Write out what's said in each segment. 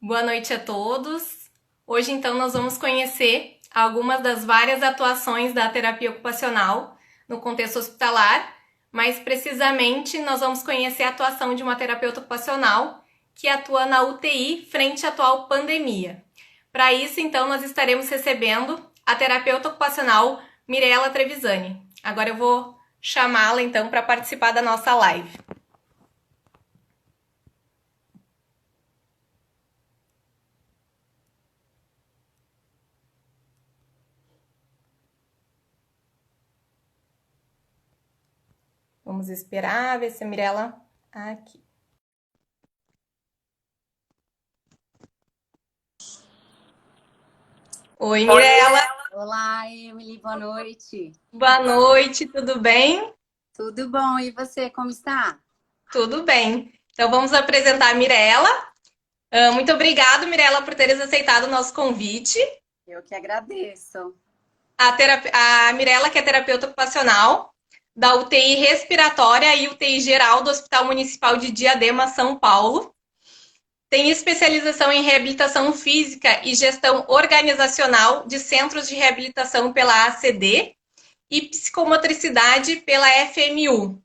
Boa noite a todos. Hoje, então, nós vamos conhecer algumas das várias atuações da terapia ocupacional no contexto hospitalar. Mais precisamente, nós vamos conhecer a atuação de uma terapeuta ocupacional que atua na UTI frente à atual pandemia. Para isso, então, nós estaremos recebendo a terapeuta ocupacional Mirela Trevisani. Agora eu vou chamá-la, então, para participar da nossa live. Vamos esperar, ver se a Mirella... Aqui. Oi, Mirella. Olá, Emily, boa noite. Boa noite, tudo bem? Tudo bom? E você, como está? Tudo bem. Então vamos apresentar a Mirella. Muito obrigada, Mirella, por teres aceitado o nosso convite. Eu que agradeço. A Mirella, que é terapeuta ocupacional da UTI respiratória e UTI geral do Hospital Municipal de Diadema, São Paulo. Tem especialização em reabilitação física e gestão organizacional de centros de reabilitação pela ACD e psicomotricidade pela FMU.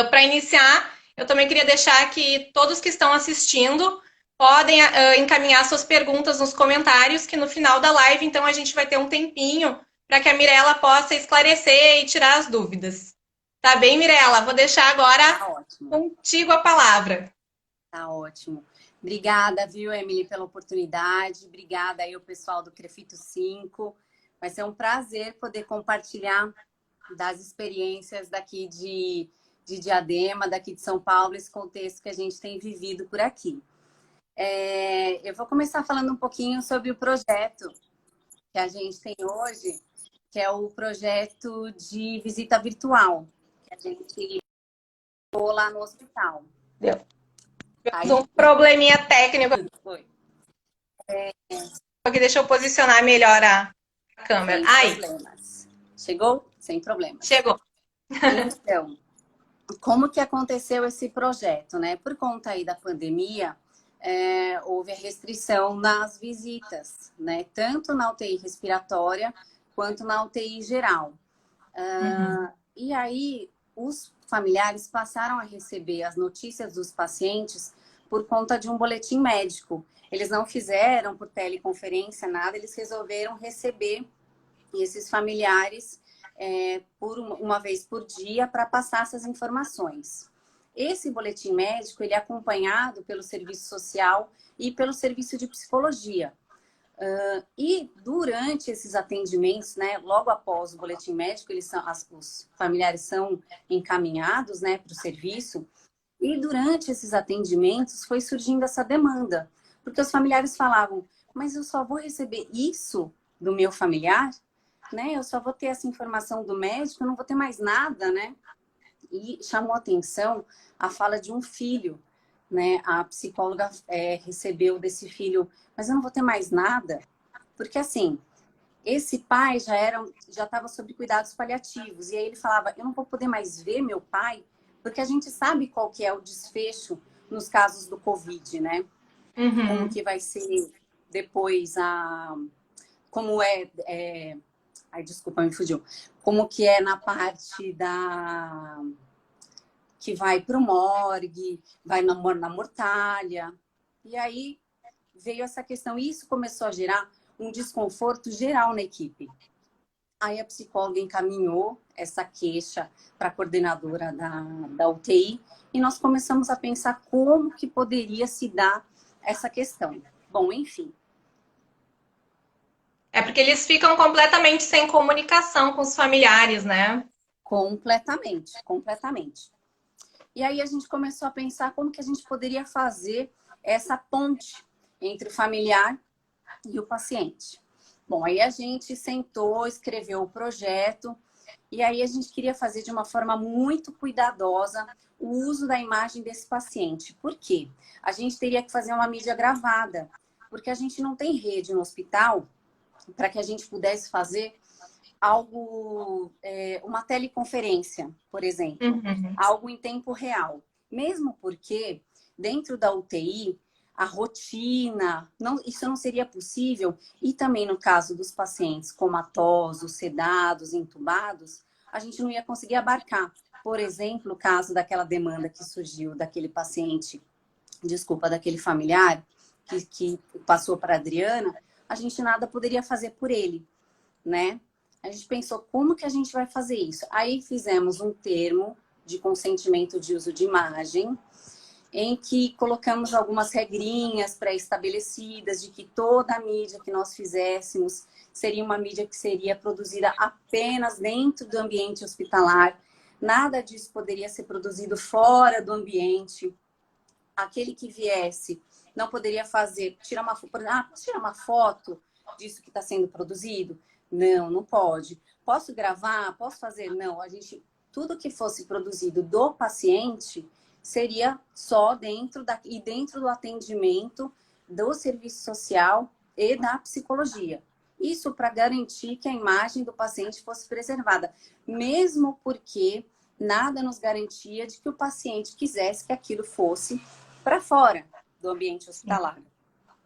Para iniciar, eu também queria deixar que todos que estão assistindo podem encaminhar suas perguntas nos comentários, que no final da live, então, a gente vai ter um tempinho para que a Mirella possa esclarecer e tirar as dúvidas. Tá bem, Mirella? Vou deixar agora contigo a palavra. Tá ótimo. Obrigada, viu, Emily, pela oportunidade. Obrigada aí ao pessoal do Crefito 5. Vai ser um prazer poder compartilhar das experiências daqui de Diadema, daqui de São Paulo, esse contexto que a gente tem vivido por aqui. Eu vou começar falando um pouquinho sobre o projeto que a gente tem hoje, que é o projeto de visita virtual, que a gente foi lá no hospital. Deu. Tivemos um probleminha técnico. Foi. Aqui, deixa eu posicionar melhor a câmera. Sem problemas. Chegou? Sem problemas. Chegou. Então, como que aconteceu esse projeto, né? Por conta aí da pandemia, houve a restrição nas visitas, né? Tanto na UTI respiratória quanto na UTI geral. E aí, os familiares passaram a receber as notícias dos pacientes por conta de um boletim médico. Eles não fizeram por teleconferência, nada, eles resolveram receber esses familiares por uma vez por dia para passar essas informações. Esse boletim médico ele é acompanhado pelo serviço social e pelo serviço de psicologia. E durante esses atendimentos, né, logo após o boletim médico, os familiares são encaminhados, né, para o serviço. E durante esses atendimentos foi surgindo essa demanda, porque os familiares falavam: mas eu só vou receber isso do meu familiar, né? Eu só vou ter essa informação do médico, eu não vou ter mais nada, né? E chamou atenção a fala de um filho, né? A psicóloga recebeu desse filho: mas eu não vou ter mais nada, porque assim, esse pai já estava sob cuidados paliativos, e aí ele falava: eu não vou poder mais ver meu pai, porque a gente sabe qual que é o desfecho nos casos do Covid, né? Como que vai ser depois como ai, desculpa, me fugiu. Como que é na parte que vai para o morgue, vai na mortalha. E aí veio essa questão, e isso começou a gerar um desconforto geral na equipe. Aí a psicóloga encaminhou essa queixa para a coordenadora da UTI e nós começamos a pensar como que poderia se dar essa questão. Bom, enfim. É porque eles ficam completamente sem comunicação com os familiares, né? Completamente, completamente. E aí a gente começou a pensar como que a gente poderia fazer essa ponte entre o familiar e o paciente. Bom, aí a gente sentou, escreveu o projeto e aí a gente queria fazer de uma forma muito cuidadosa o uso da imagem desse paciente. Por quê? A gente teria que fazer uma mídia gravada, porque a gente não tem rede no hospital para que a gente pudesse fazer algo, uma teleconferência, por exemplo, algo em tempo real. Mesmo porque, dentro da UTI, a rotina, não, isso não seria possível. E também no caso dos pacientes comatosos, sedados, entubados, a gente não ia conseguir abarcar. Por exemplo, o caso daquela demanda que surgiu daquele paciente, desculpa, daquele familiar que passou para a Adriana, a gente nada poderia fazer por ele, né? A gente pensou, como que a gente vai fazer isso? Aí fizemos um termo de consentimento de uso de imagem, em que colocamos algumas regrinhas pré-estabelecidas de que toda a mídia que nós fizéssemos seria uma mídia que seria produzida apenas dentro do ambiente hospitalar. Nada disso poderia ser produzido fora do ambiente. Aquele que viesse não poderia fazer, posso tirar uma foto disso que está sendo produzido? Não, não pode. Posso gravar? Posso fazer? Não, tudo que fosse produzido do paciente seria só dentro do atendimento do serviço social e da psicologia. Isso para garantir que a imagem do paciente fosse preservada, mesmo porque nada nos garantia de que o paciente quisesse que aquilo fosse para fora do ambiente hospitalar.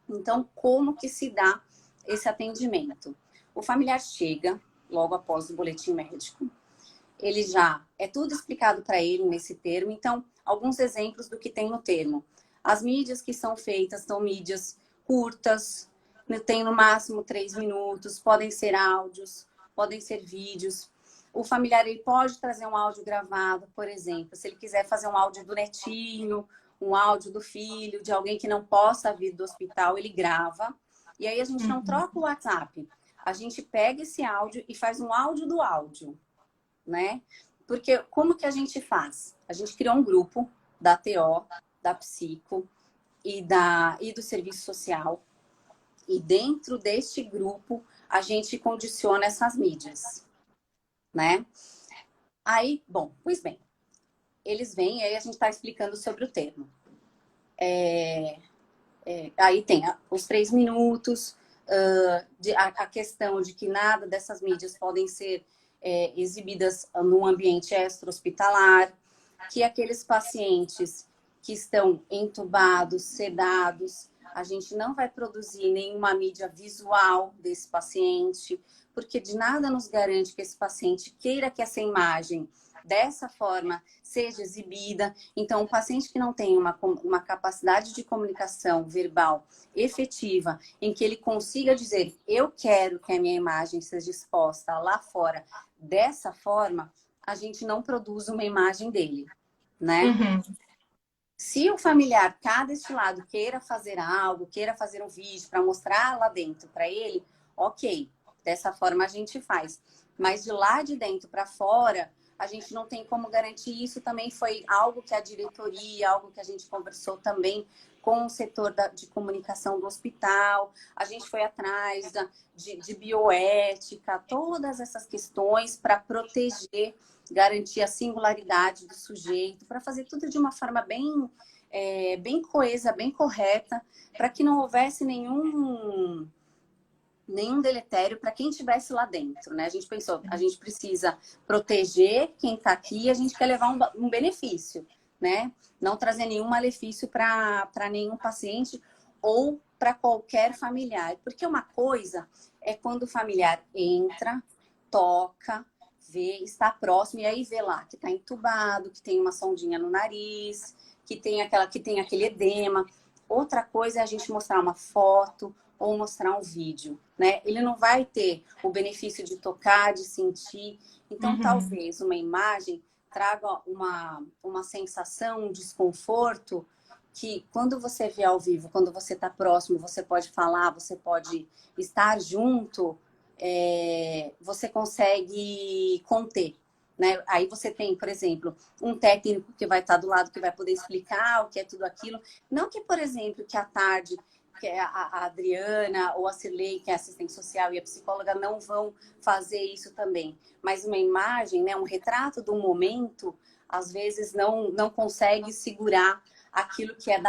Então, como que se dá esse atendimento? O familiar chega logo após o boletim médico. Ele é tudo explicado para ele nesse termo. Então, alguns exemplos do que tem no termo. As mídias que são feitas são mídias curtas, tem no máximo 3 minutos, podem ser áudios, podem ser vídeos. O familiar ele pode trazer um áudio gravado, por exemplo, se ele quiser fazer um áudio do netinho, um áudio do filho, de alguém que não possa vir do hospital, ele grava. E aí a gente não troca o WhatsApp. A gente pega esse áudio e faz um áudio do áudio, né? Porque como que a gente faz? A gente criou um grupo da TO, da Psico e do Serviço Social. E dentro deste grupo, a gente condiciona essas mídias, né? Aí, bom, pois bem, eles vêm e aí a gente está explicando sobre o termo. Aí tem os 3 minutos, a questão de que nada dessas mídias podem ser exibidas num ambiente extra-hospitalar, que aqueles pacientes que estão entubados, sedados, a gente não vai produzir nenhuma mídia visual desse paciente, porque de nada nos garante que esse paciente queira que essa imagem dessa forma seja exibida. Então, um paciente que não tem uma capacidade de comunicação verbal efetiva, em que ele consiga dizer, eu quero que a minha imagem seja exposta lá fora dessa forma, a gente não produz uma imagem dele, né? Se o familiar cá deste lado queira fazer algo, queira fazer um vídeo para mostrar lá dentro para ele, ok, dessa forma a gente faz. Mas de lá de dentro para fora, a gente não tem como garantir. Isso também foi algo que a diretoria, algo que a gente conversou também com o setor de comunicação do hospital. A gente foi atrás de bioética, todas essas questões para proteger, garantir a singularidade do sujeito, para fazer tudo de uma forma bem coesa, bem correta, para que não houvesse nenhum deletério para quem estivesse lá dentro, né? A gente pensou, a gente precisa proteger quem está aqui, a gente quer levar um benefício, né? Não trazer nenhum malefício para nenhum paciente ou para qualquer familiar. Porque uma coisa é quando o familiar entra, toca, vê, está próximo e aí vê lá que está entubado, que tem uma sondinha no nariz, que tem aquele edema. Outra coisa é a gente mostrar uma foto ou mostrar um vídeo, né? Ele não vai ter o benefício de tocar, de sentir. Então, talvez uma imagem traga uma sensação, um desconforto que quando você vê ao vivo, quando você está próximo, você pode falar, você pode estar junto, você consegue conter, né? Aí você tem, por exemplo, um técnico que vai estar do lado, que vai poder explicar o que é tudo aquilo. Não que, por exemplo, que à tarde que a Adriana ou a Cirlei, que é assistente social, e a psicóloga não vão fazer isso também. Mas uma imagem, né, um retrato do momento, às vezes não consegue segurar aquilo que é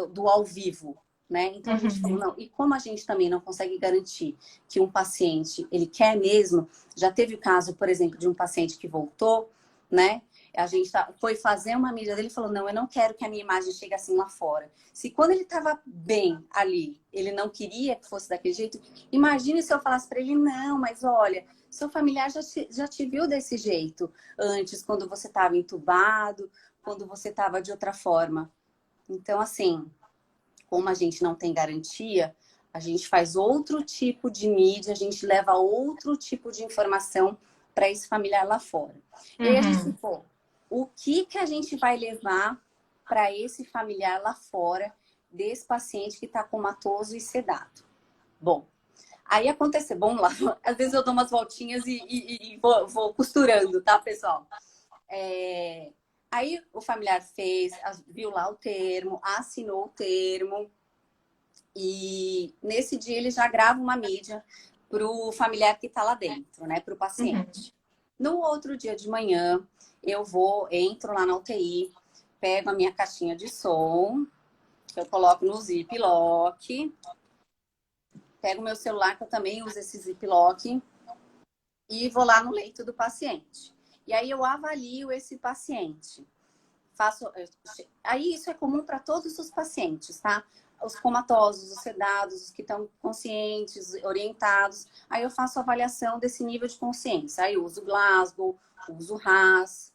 do ao vivo, né? Então a gente falou, não, e como a gente também não consegue garantir que um paciente, ele quer mesmo, já teve o caso, por exemplo, de um paciente que voltou, né? A gente foi fazer uma mídia dele e falou, não, eu não quero que a minha imagem chegue assim lá fora. Se quando ele estava bem ali, ele não queria que fosse daquele jeito, imagine se eu falasse para ele, não, mas olha, seu familiar já te viu desse jeito antes, quando você estava entubado, quando você estava de outra forma. Então, assim, como a gente não tem garantia, a gente faz outro tipo de mídia, a gente leva outro tipo de informação para esse familiar lá fora. E aí a gente ficou, o que a gente vai levar para esse familiar lá fora desse paciente que está comatoso e sedado? Bom, aí aconteceu, vamos lá, às vezes eu dou umas voltinhas e vou costurando, tá, pessoal? Aí o familiar viu lá o termo, assinou o termo, e nesse dia ele já grava uma mídia para o familiar que está lá dentro, né, para o paciente. No outro dia de manhã, entro lá na UTI, pego a minha caixinha de som, que eu coloco no Ziploc, pego meu celular, que eu também uso esse Ziploc, e vou lá no leito do paciente. E aí eu avalio esse paciente. Aí isso é comum para todos os pacientes, tá? Os comatosos, os sedados, os que estão conscientes, orientados. Aí eu faço a avaliação desse nível de consciência. Aí eu uso Glasgow, uso RAS.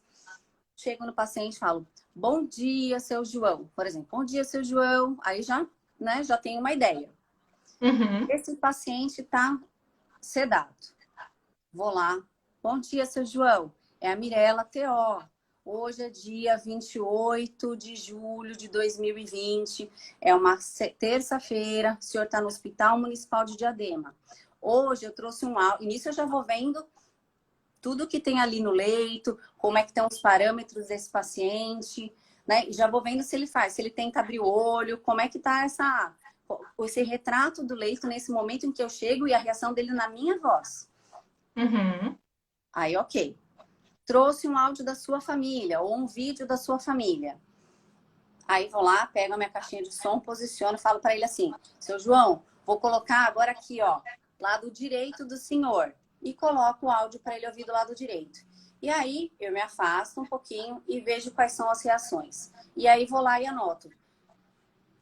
Chego no paciente e falo, bom dia, seu João. Por exemplo, bom dia, seu João. Aí já, né, já tenho uma ideia. Esse paciente está sedado. Vou lá. Bom dia, seu João. É a Mirela TO. Hoje é dia 28 de julho de 2020. É uma terça-feira. O senhor está no Hospital Municipal de Diadema. Hoje eu trouxe um áudio. Início eu já vou vendo tudo que tem ali no leito, como é que estão os parâmetros desse paciente, né? E já vou vendo se ele tenta abrir o olho, como é que está esse retrato do leito nesse momento em que eu chego e a reação dele na minha voz. Aí, ok. Trouxe um áudio da sua família ou um vídeo da sua família. Aí vou lá, pego a minha caixinha de som, posiciono, falo para ele assim, seu João, vou colocar agora aqui, ó, lado direito do senhor. E coloco o áudio para ele ouvir do lado direito. E aí eu me afasto um pouquinho e vejo quais são as reações. E aí vou lá e anoto.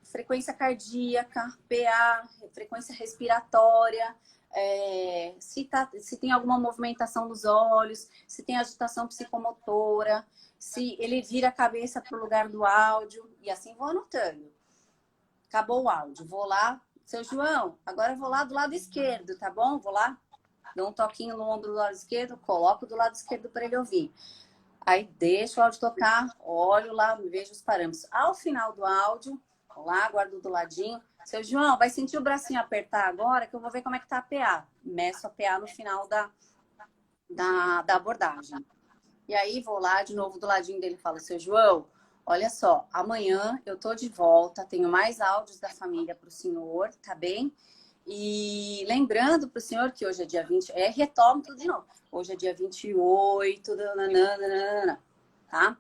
Frequência cardíaca, PA, frequência respiratória, se tem alguma movimentação dos olhos, se tem agitação psicomotora, se ele vira a cabeça para o lugar do áudio, e assim vou anotando. Acabou o áudio, vou lá, seu João, agora eu vou lá do lado esquerdo, tá bom? Vou lá, dou um toquinho no ombro do lado esquerdo, coloco do lado esquerdo para ele ouvir. Aí deixo o áudio tocar, olho lá, vejo os parâmetros. Ao final do áudio, vou lá, guardo do ladinho. Seu João, vai sentir o bracinho apertar agora que eu vou ver como é que tá a PA. Meço a PA no final da abordagem. E aí vou lá de novo do ladinho dele e falo, seu João, olha só, amanhã eu tô de volta, tenho mais áudios da família para o senhor, tá bem? E lembrando para o senhor que hoje é dia 20, retomo tudo de novo. Hoje é dia 28, nananana, tá?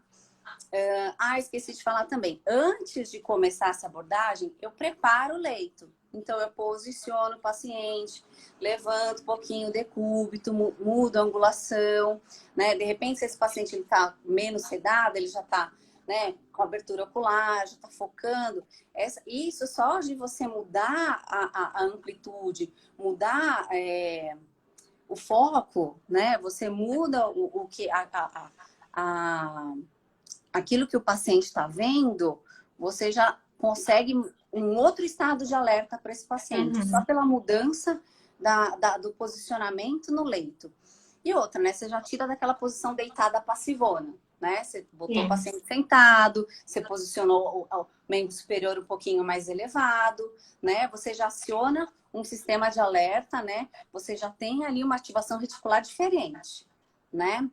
Esqueci de falar também. Antes de começar essa abordagem, eu preparo o leito. Então, eu posiciono o paciente, levanto um pouquinho o decúbito, mudo a angulação, né? De repente, se esse paciente está menos sedado, ele já está, né, com abertura ocular, já está focando. Isso só de você mudar a amplitude, mudar o foco, né? Você muda aquilo que o paciente está vendo, você já consegue um outro estado de alerta para esse paciente, só pela mudança do posicionamento no leito. E outra, né? Você já tira daquela posição deitada passivona, né? Você botou o paciente sentado, você posicionou o membro superior um pouquinho mais elevado, né? Você já aciona um sistema de alerta, né? Você já tem ali uma ativação reticular diferente, né?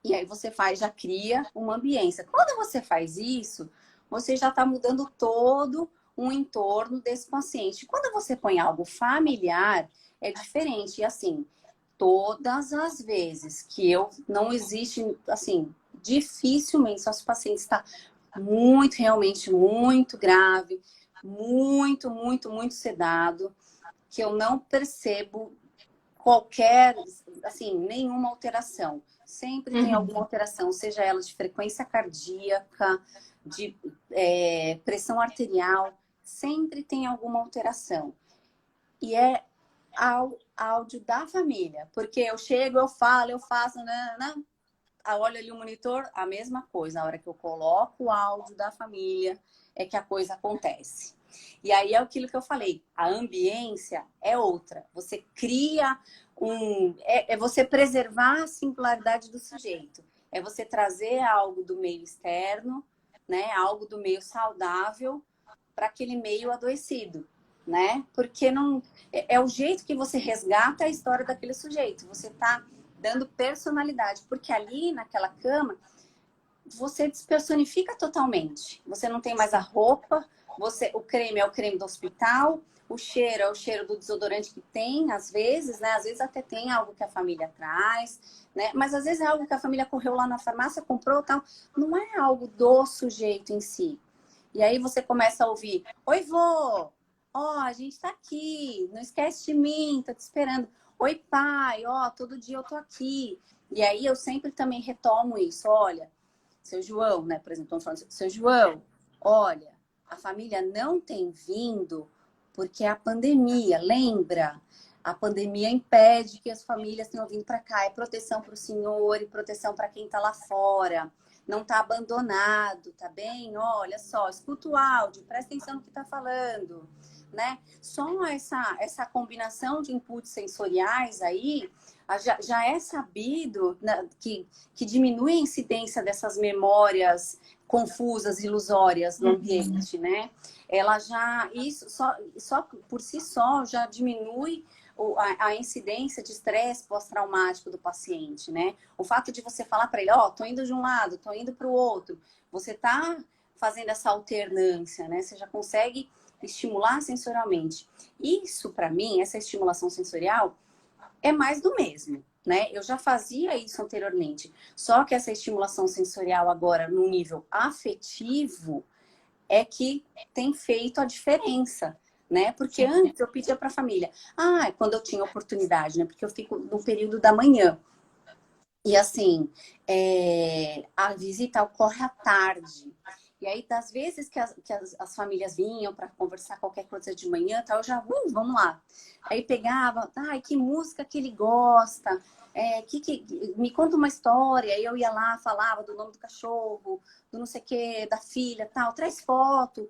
E aí você já cria uma ambiência. Quando você faz isso, você já está mudando todo um entorno desse paciente. Quando você põe algo familiar, é diferente. E assim, todas as vezes que não existe, assim, dificilmente, só se o paciente está realmente muito grave, muito, muito, muito sedado, que eu não percebo qualquer, assim, nenhuma alteração. Sempre tem alguma alteração, seja ela de frequência cardíaca, de pressão arterial, sempre tem alguma alteração. E é áudio da família, porque eu chego, eu falo, eu faço, né? Olha ali o monitor, a mesma coisa. Na hora que eu coloco o áudio da família, é que a coisa acontece. E aí é aquilo que eu falei, a ambiência é outra. Você cria é você preservar a singularidade do sujeito. É você trazer algo do meio externo, né? Algo do meio saudável para aquele meio adoecido, né? Porque não é o jeito que você resgata a história daquele sujeito. Você está dando personalidade, porque ali naquela cama você despersonifica totalmente. Você não tem mais a roupa, o creme é o creme do hospital, o cheiro é o cheiro do desodorante que tem, às vezes, né? Às vezes até tem algo que a família traz, né? Mas às vezes é algo que a família correu lá na farmácia, comprou, tal. Não é algo do sujeito em si. E aí você começa a ouvir: oi, vô, ó, a gente tá aqui, não esquece de mim, tô te esperando. Oi, pai, ó, todo dia eu tô aqui. E aí eu sempre também retomo isso. Olha, seu João, né, por exemplo, estamos falando, seu João, olha, a família não tem vindo porque a pandemia, lembra? A pandemia impede que as famílias tenham vindo para cá. É proteção para o senhor e proteção para quem está lá fora. Não está abandonado, tá bem? Olha só, escuta o áudio, presta atenção no que está falando, né? Só essa combinação de inputs sensoriais aí já é sabido, né, que diminui a incidência dessas memórias confusas, ilusórias no ambiente, né? Ela já, isso só por si só já diminui a incidência de estresse pós-traumático do paciente, né? O fato de você falar para ele, ó, tô indo de um lado, tô indo para o outro, você tá fazendo essa alternância, né? Você já consegue estimular sensorialmente. Isso, para mim, essa estimulação sensorial é mais do mesmo, né? Eu já fazia isso anteriormente, só que essa estimulação sensorial agora no nível afetivo é que tem feito a diferença, né? Porque antes eu pedia para a família, quando eu tinha oportunidade, né? Porque eu fico no período da manhã. E assim, a visita ocorre à tarde. E aí, das vezes que as famílias vinham para conversar qualquer coisa de manhã, tal, eu já, vamos lá. Aí pegava, que música que ele gosta, me conta uma história. Aí eu ia lá, falava do nome do cachorro, do não sei o quê, da filha, tal, traz foto.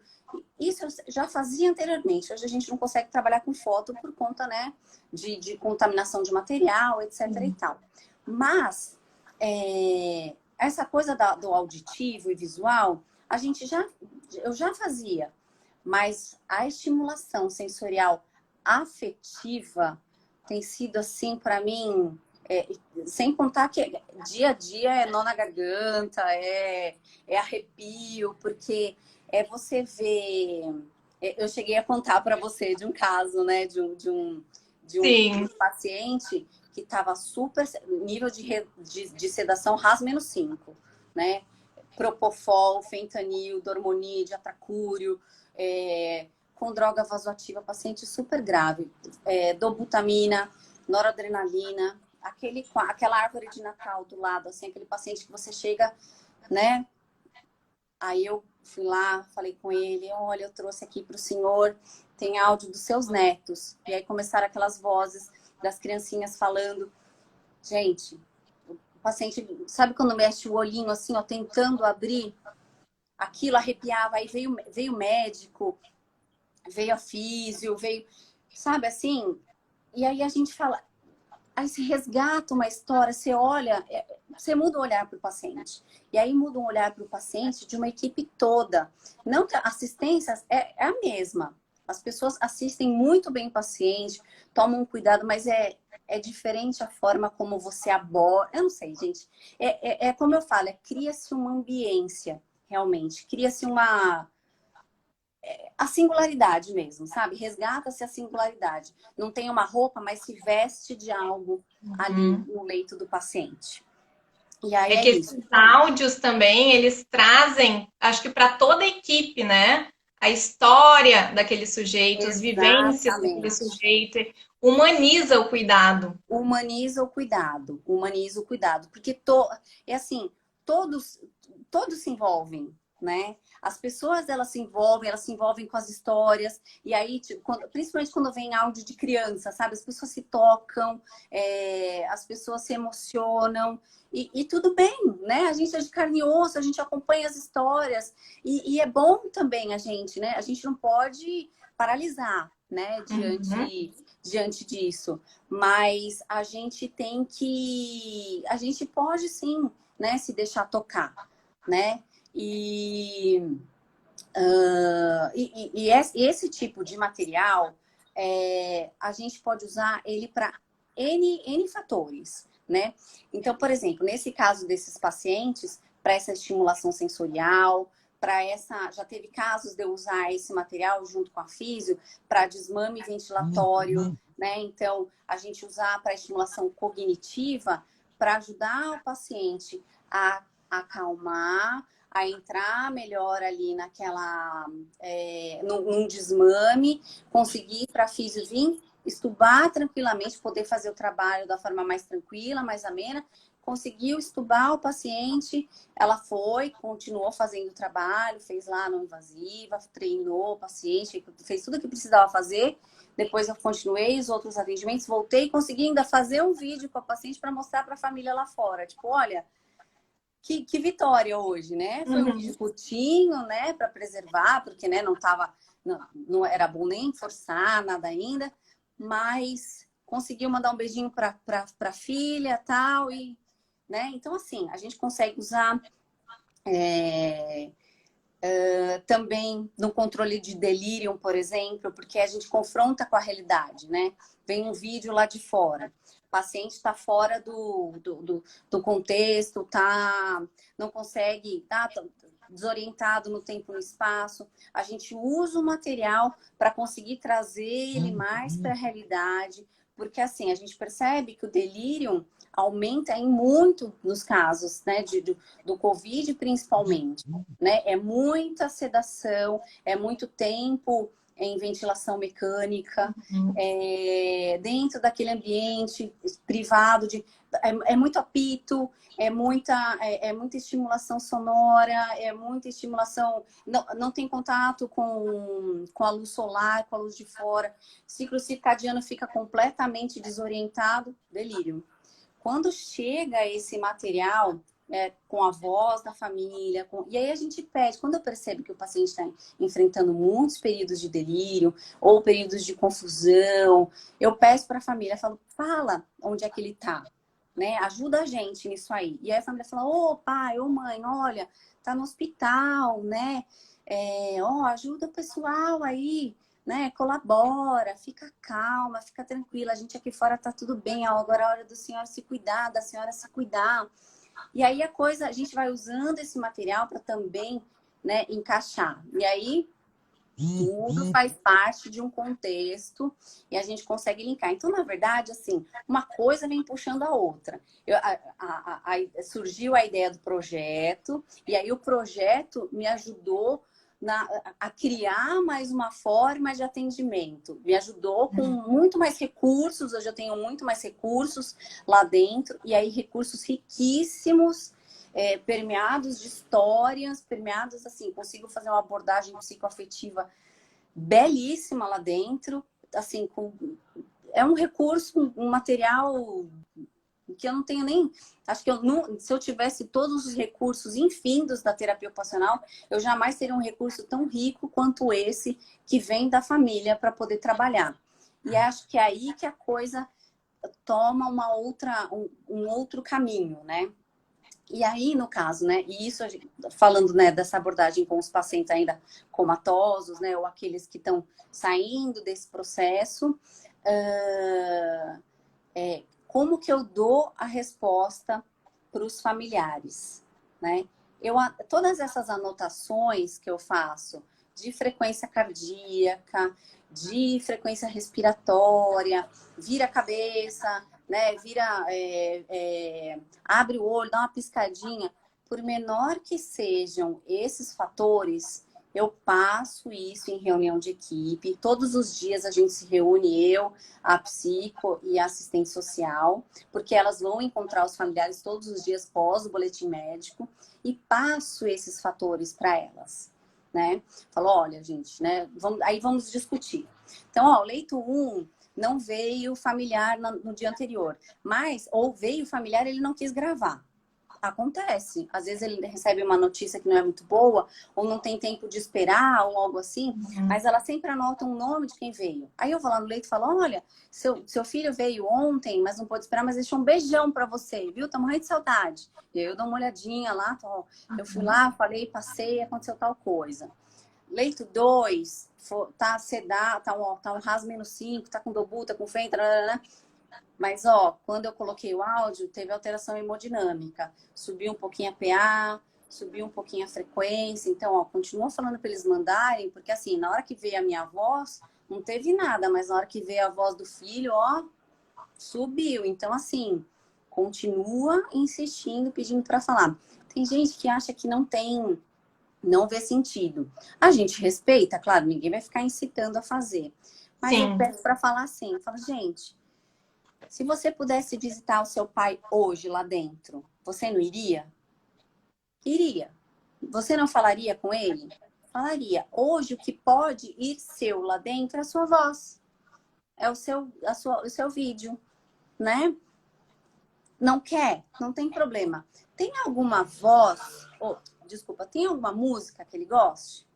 Isso eu já fazia anteriormente. Hoje a gente não consegue trabalhar com foto por conta, né, de contaminação de material, etc. e tal. Mas essa coisa do auditivo e visual, eu já fazia, mas a estimulação sensorial afetiva tem sido assim para mim, sem contar que dia a dia é nó na garganta, é arrepio, porque você vê. Eu cheguei a contar para você de um caso, né, de um paciente que estava super nível de sedação RAS-5, né? Propofol, fentanil, dormonide, atracúrio, com droga vasoativa, paciente super grave, dobutamina, noradrenalina, aquela árvore de Natal do lado, assim, aquele paciente que você chega, né? Aí eu fui lá, falei com ele, olha, eu trouxe aqui para o senhor, tem áudio dos seus netos. E aí começaram aquelas vozes das criancinhas falando. Gente, o paciente, sabe quando mexe o olhinho assim, ó, tentando abrir? Aquilo arrepiava, aí veio o médico, veio a físio, sabe assim? E aí a gente fala, aí se resgata uma história, você olha, você muda o olhar para o paciente. E aí muda um olhar para o paciente de uma equipe toda. Não que a assistência é a mesma. As pessoas assistem muito bem o paciente, tomam cuidado, mas é diferente a forma como você aborda. Eu não sei, gente. É como eu falo, cria-se uma ambiência, realmente. Cria-se a singularidade mesmo, sabe? Resgata-se a singularidade. Não tem uma roupa, mas se veste de algo ali no leito do paciente. E aí que isso. Esses áudios também, eles trazem, acho que para toda a equipe, né? A história daquele sujeito, as vivências daquele sujeito, humaniza o cuidado. Humaniza o cuidado, porque é assim, todos se envolvem, né? As pessoas elas se envolvem com as histórias, e aí, tipo, principalmente quando vem áudio de criança, sabe? As pessoas se tocam, as pessoas se emocionam, e tudo bem, né? A gente é de carne e osso, a gente acompanha as histórias, e é bom também a gente, né? A gente não pode paralisar, né? Uhum. Diante disso. Mas a gente a gente pode sim, né, se deixar tocar, né? E, esse tipo de material, a gente pode usar ele para N fatores, né? Então, por exemplo, nesse caso desses pacientes, para essa estimulação sensorial, já teve casos de eu usar esse material junto com a físio para desmame ventilatório, né? Então, a gente usar para estimulação cognitiva para ajudar o paciente a acalmar, a entrar melhor ali num desmame, conseguir para a físio vir estubar tranquilamente, poder fazer o trabalho da forma mais tranquila, mais amena, conseguiu estubar o paciente, ela continuou fazendo o trabalho, fez lá não invasiva, treinou o paciente, fez tudo o que precisava fazer, depois eu continuei os outros atendimentos, voltei e consegui ainda fazer um vídeo com a paciente para mostrar para a família lá fora, tipo, olha, que vitória hoje, né? Foi um vídeo curtinho, né, para preservar, porque, né, não era bom nem forçar nada ainda, mas conseguiu mandar um beijinho para a filha, tal, e, né? Então, assim, a gente consegue usar também no controle de delírio, por exemplo, porque a gente confronta com a realidade, né? Vem um vídeo lá de fora, o paciente está fora do contexto, não consegue, tá desorientado no tempo e no espaço. A gente usa o material para conseguir trazer ele mais para a realidade, porque assim, a gente percebe que o delírio aumenta em muito nos casos, né, do Covid principalmente, né? É muita sedação, é muito tempo em ventilação mecânica, dentro daquele ambiente privado é muito apito, muita estimulação sonora, é muita estimulação, não tem contato com a luz solar, com a luz de fora, ciclo circadiano fica completamente desorientado, delírio. Quando chega esse material, com a voz da família, e aí a gente pede, quando eu percebo que o paciente está enfrentando muitos períodos de delírio ou períodos de confusão, eu peço para a família, fala onde é que ele está, né? Ajuda a gente nisso aí. E aí a família fala, ô pai, ô mãe, olha, tá no hospital, né? Ajuda o pessoal aí, né? Colabora, fica calma, fica tranquila. A gente aqui fora tá tudo bem. Agora é a hora do senhor se cuidar, da senhora se cuidar. E aí a gente vai usando esse material para também, né, encaixar. E aí tudo faz parte de um contexto e a gente consegue linkar. Então, na verdade, assim, uma coisa vem puxando a outra. Surgiu a ideia do projeto e aí o projeto me ajudou a criar mais uma forma de atendimento. Me ajudou com muito mais recursos, hoje eu tenho muito mais recursos lá dentro, e aí recursos riquíssimos, permeados de histórias, permeados assim, consigo fazer uma abordagem psicoafetiva belíssima lá dentro, assim, é um recurso, um material que eu não tenho nem... Acho que se eu tivesse todos os recursos infindos da terapia ocupacional, eu jamais teria um recurso tão rico quanto esse que vem da família para poder trabalhar. E acho que é aí que a coisa toma um outro caminho, né? E aí, no caso, né? E isso, falando, né, dessa abordagem com os pacientes ainda comatosos, né? Ou aqueles que estão saindo desse processo, como que eu dou a resposta para os familiares, né? Todas essas anotações que eu faço de frequência cardíaca, de frequência respiratória, vira a cabeça, né? Abre o olho, dá uma piscadinha. Por menor que sejam esses fatores, Eu passo isso em reunião de equipe. Todos os dias a gente se reúne, eu, a psico e a assistente social, porque elas vão encontrar os familiares todos os dias pós o boletim médico e passo esses fatores para elas, né? Falo, olha, gente, né? Aí vamos discutir. Então, ó, o leito 1 não veio familiar no dia anterior, mas, ou veio familiar, ele não quis gravar. Acontece. Às vezes ele recebe uma notícia que não é muito boa, ou não tem tempo de esperar, ou algo assim, mas ela sempre anota um nome de quem veio. Aí eu vou lá no leito e falo, olha, seu filho veio ontem, mas não pôde esperar, mas deixou um beijão pra você, viu? Tá morrendo de saudade. E aí eu dou uma olhadinha lá, ó, eu fui lá, falei, passei, aconteceu tal coisa. Leito 2, tá sedado, tá um RAS -5, tá com dobu, tá com FEM, mas, ó, quando eu coloquei o áudio, teve alteração hemodinâmica. Subiu um pouquinho a PA, subiu um pouquinho a frequência. Então, ó, continua falando para eles mandarem, porque assim, na hora que veio a minha voz, não teve nada, mas na hora que veio a voz do filho, ó, subiu. Então, assim, continua insistindo, pedindo para falar. Tem gente que acha que não vê sentido. A gente respeita, claro, ninguém vai ficar incitando a fazer. Mas Sim. eu peço para falar assim, eu falo, gente, se você pudesse visitar o seu pai hoje lá dentro, você não iria? Iria. Você não falaria com ele? Falaria. Hoje, o que pode ir seu lá dentro é a sua voz. É o seu vídeo, né? Não quer? Não tem problema. Tem alguma voz, desculpa, tem alguma música que ele goste?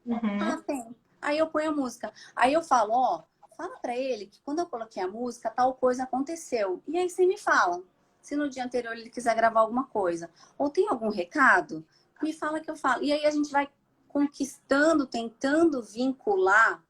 Ah, tem. Aí eu ponho a música. Aí eu falo, ó, fala pra ele que quando eu coloquei a música, tal coisa aconteceu. E aí você me fala. Se no dia anterior ele quiser gravar alguma coisa. Ou tem algum recado, me fala que eu falo. E aí a gente vai conquistando, tentando vincular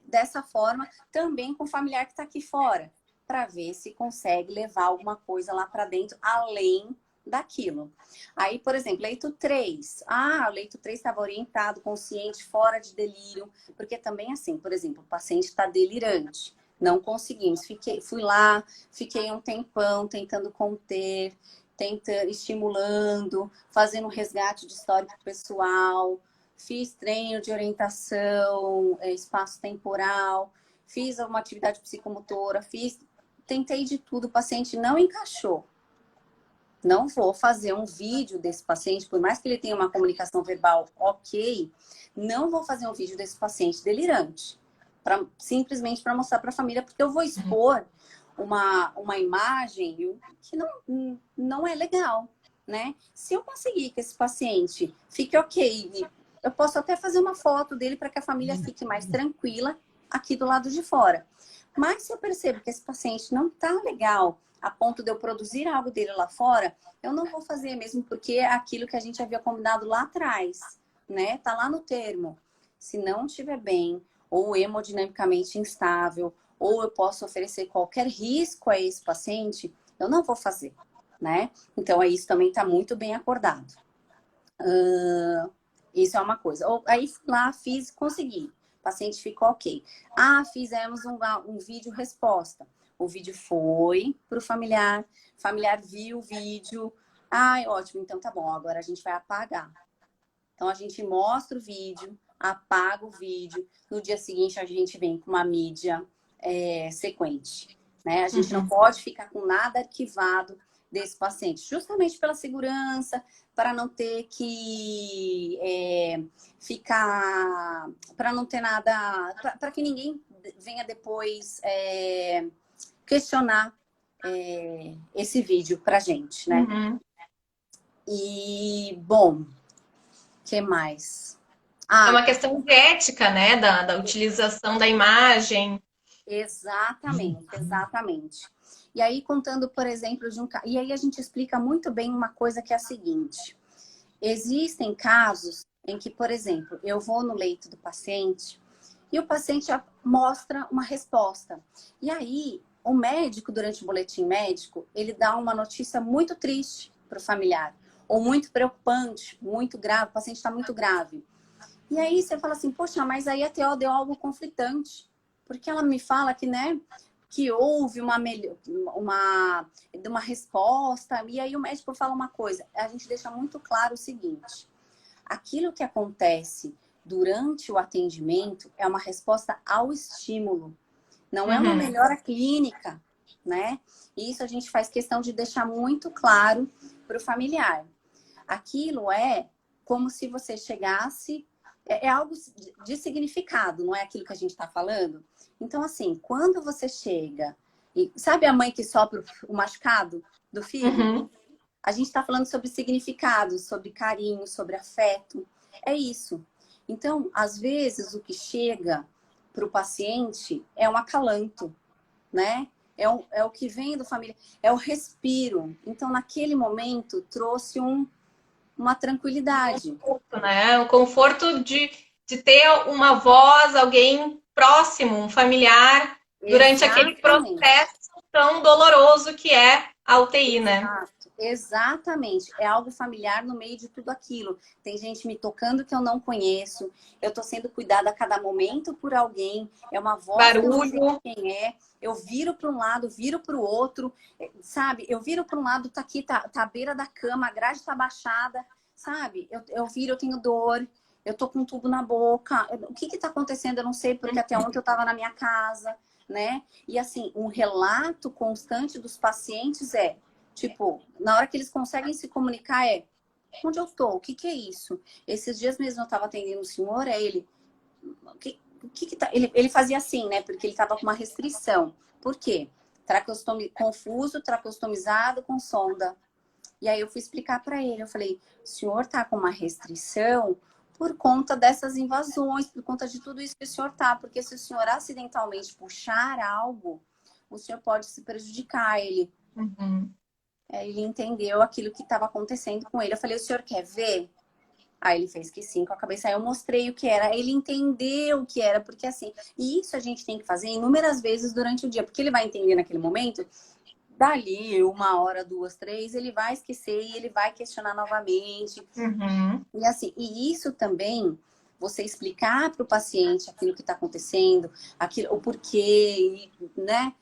dessa forma também com o familiar que está aqui fora. Para ver se consegue levar alguma coisa lá para dentro, além daquilo. Aí, por exemplo, leito 3. Ah, o leito 3 estava orientado, consciente, fora de delírio. Porque também, assim, por exemplo, o paciente está delirante. Não conseguimos. Fui lá, fiquei um tempão tentando conter, estimulando, fazendo um resgate de histórico pessoal. Fiz treino de orientação, espaço-temporal. Fiz alguma atividade psicomotora, tentei de tudo, o paciente não encaixou. Não vou fazer um vídeo desse paciente, por mais que ele tenha uma comunicação verbal ok, não vou fazer um vídeo desse paciente delirante, simplesmente para mostrar para a família, porque eu vou expor uma imagem que não é legal, né? Se eu conseguir que esse paciente fique ok, eu posso até fazer uma foto dele para que a família fique mais tranquila aqui do lado de fora. Mas se eu percebo que esse paciente não está legal a ponto de eu produzir algo dele lá fora, eu não vou fazer mesmo, porque é aquilo que a gente havia combinado lá atrás, né? Tá lá no termo. Se não estiver bem, ou hemodinamicamente instável, ou eu posso oferecer qualquer risco a esse paciente, eu não vou fazer, né? Então, isso também está muito bem acordado. Isso é uma coisa. Aí fui lá, fiz, consegui. O paciente ficou ok. Ah, fizemos um vídeo resposta. O vídeo foi para o familiar viu o vídeo. Ai, ótimo, então tá bom, agora a gente vai apagar. Então a gente mostra o vídeo, apaga o vídeo. No dia seguinte a gente vem com uma mídia sequente, né? A gente não pode ficar com nada arquivado desse paciente, justamente pela segurança, para não ter que ficar, para não ter nada, para que ninguém venha depois questionar esse vídeo pra gente, né? E, bom, o que mais? É uma questão de ética, né? Da utilização da imagem. Exatamente, exatamente. E aí, contando, por exemplo, de um caso. E aí a gente explica muito bem uma coisa que é a seguinte: existem casos em que, por exemplo, eu vou no leito do paciente e o paciente mostra uma resposta. E aí, o médico, durante o boletim médico, ele dá uma notícia muito triste para o familiar, ou muito preocupante, muito grave, o paciente está muito grave. E aí você fala assim, poxa, mas aí a TO deu algo conflitante, porque ela me fala que, né, que houve uma resposta, e aí o médico fala uma coisa, a gente deixa muito claro o seguinte: aquilo que acontece durante o atendimento é uma resposta ao estímulo, não é uma Uhum. melhora clínica, né? E isso a gente faz questão de deixar muito claro para o familiar. Aquilo é como se você chegasse, é algo de significado, não é aquilo que a gente está falando? Então, assim, quando você chega, e sabe a mãe que sopra o machucado do filho? Uhum. A gente está falando sobre significado, sobre carinho, sobre afeto. É isso. Então, às vezes, o que chega para o paciente é um acalanto, né? É o que vem do família, é o respiro. Então, naquele momento, trouxe uma tranquilidade. Conforto, né? O conforto de ter uma voz, alguém próximo, um familiar, durante aquele Exatamente. processo tão doloroso que é a UTI, né? Exato, exatamente. É algo familiar no meio de tudo aquilo. Tem gente me tocando que eu não conheço. Eu tô sendo cuidada a cada momento por alguém. É uma voz que eu não sei Barulho. quem é. Eu viro para um lado, viro para o outro, sabe? Eu viro para um lado, tá aqui, tá à beira da cama, a grade tá baixada, sabe? Eu viro, eu tenho dor. Eu tô com um tubo na boca. O que que tá acontecendo? Eu não sei, porque até ontem eu tava na minha casa, né? E assim, um relato constante dos pacientes é tipo, na hora que eles conseguem se comunicar é onde eu tô? O que que é isso? Esses dias mesmo eu tava atendendo um senhor, é ele, o que que tá? Ele fazia assim, né? Porque ele tava com uma restrição. Por quê? Confuso, tracostomizado com sonda. E aí eu fui explicar para ele, eu falei, o senhor tá com uma restrição por conta dessas invasões, por conta de tudo isso que o senhor tá, porque se o senhor acidentalmente puxar algo, o senhor pode se prejudicar. Uhum. Ele entendeu aquilo que estava acontecendo com ele. Eu falei, o senhor quer ver? Aí ele fez que sim, com a cabeça. Aí eu mostrei o que era. Ele entendeu o que era, porque assim, e isso a gente tem que fazer inúmeras vezes durante o dia, porque ele vai entender naquele momento, dali 1 hora, 2, 3, ele vai esquecer e ele vai questionar novamente. Uhum. E assim, e isso também, você explicar para o paciente aquilo que está acontecendo, aquilo, o porquê, né?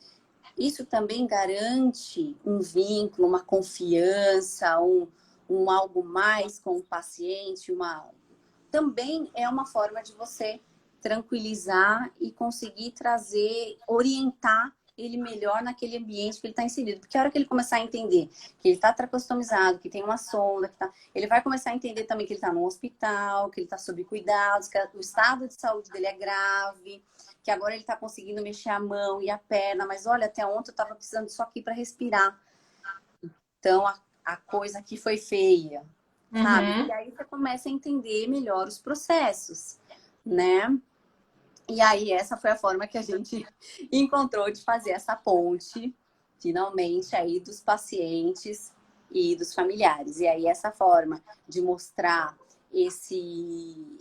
Isso também garante um vínculo, uma confiança, um algo mais com o paciente, também é uma forma de você tranquilizar e conseguir trazer, orientar ele melhor naquele ambiente que ele está inserido. Porque a hora que ele começar a entender que ele está tracostomizado, que tem uma sonda, ele vai começar a entender também que ele está no hospital, que ele está sob cuidados, que o estado de saúde dele é grave, que agora ele está conseguindo mexer a mão e a perna, mas olha, até ontem eu estava precisando disso aqui para respirar. Então, a coisa aqui foi feia, sabe? E Uhum. aí você começa a entender melhor os processos, né? E aí essa foi a forma que a gente encontrou de fazer essa ponte, finalmente, aí dos pacientes e dos familiares. E aí essa forma de mostrar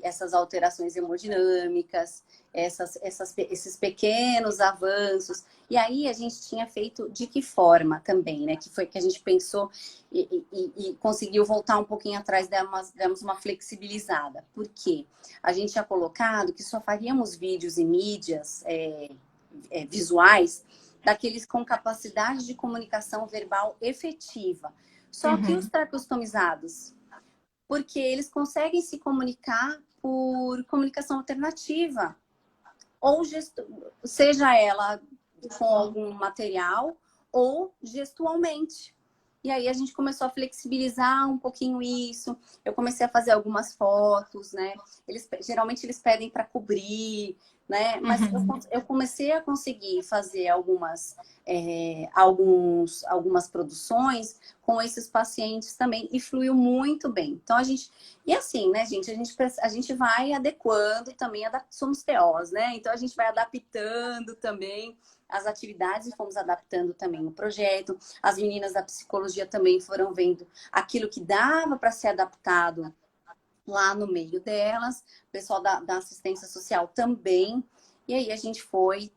essas alterações hemodinâmicas, esses pequenos avanços. E aí a gente tinha feito de que forma também, né? Que foi que a gente pensou e conseguiu voltar um pouquinho atrás, demos uma flexibilizada. Por quê? A gente tinha colocado que só faríamos vídeos e mídias visuais daqueles com capacidade de comunicação verbal efetiva. Só que os Uhum. tracostomizados, porque eles conseguem se comunicar por comunicação alternativa, ou seja ela com algum material ou gestualmente. E aí a gente começou a flexibilizar um pouquinho isso. Eu comecei a fazer algumas fotos, né? Geralmente eles pedem para cobrir, né? Mas Uhum. eu comecei a conseguir fazer algumas produções com esses pacientes também e fluiu muito bem. Então e assim, né, gente? A gente vai adequando também, somos TOs, né? Então a gente vai adaptando também as atividades e fomos adaptando também o projeto. As meninas da psicologia também foram vendo aquilo que dava para ser adaptado lá no meio delas, o pessoal da assistência social também. E aí a gente foi